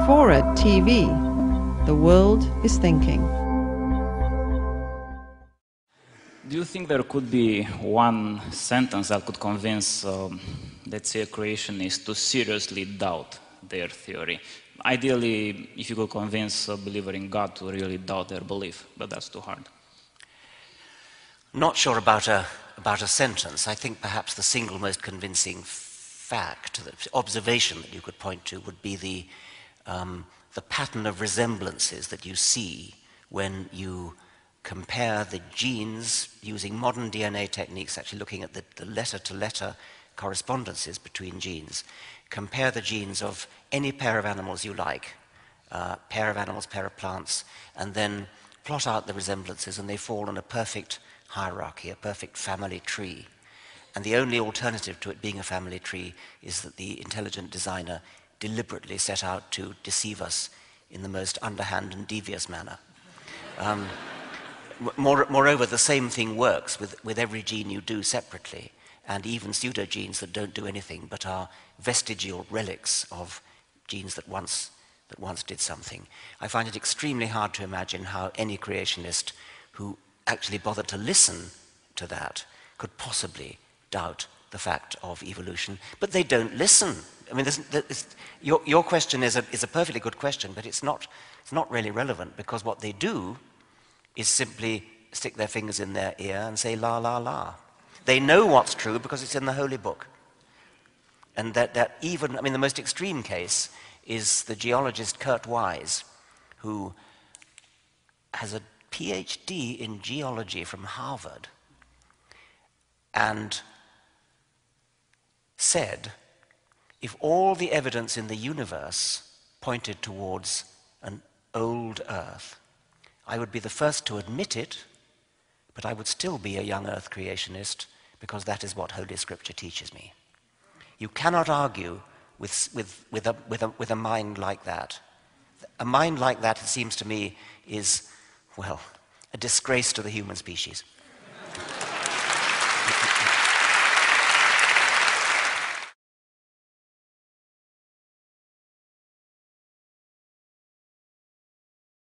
Forward TV. The world is thinking. Do you think there could be one sentence that could convince, let's say, a creationist to seriously doubt their theory? Ideally, if you could convince a believer in God to really doubt their belief, but that's too hard. Not sure about a sentence. I think perhaps the single most convincing fact, the observation that you could point to would be the pattern of resemblances that you see when you compare the genes using modern DNA techniques, actually looking at the letter-to-letter correspondences between genes. Compare the genes of any pair of animals you like, pair of animals, pair of plants, and then plot out the resemblances, and they fall in a perfect hierarchy, a perfect family tree. And the only alternative to it being a family tree is that the intelligent designer deliberately set out to deceive us in the most underhand and devious manner. Moreover, the same thing works with every gene you do separately, and even pseudogenes that don't do anything but are vestigial relics of genes that once did something. I find it extremely hard to imagine how any creationist who actually bothered to listen to that could possibly doubt the fact of evolution. But they don't listen. I mean, your question is a perfectly good question, but it's not really relevant, because what they do is simply stick their fingers in their ear and say la la la. They know what's true because it's in the holy book. And that even, I mean, the most extreme case is the geologist Kurt Wise, who has a PhD in geology from Harvard, and said, if all the evidence in the universe pointed towards an old Earth, I would be the first to admit it, but I would still be a young Earth creationist, because that is what Holy Scripture teaches me. You cannot argue with a mind like that. A mind like that, it seems to me, is, well, a disgrace to the human species.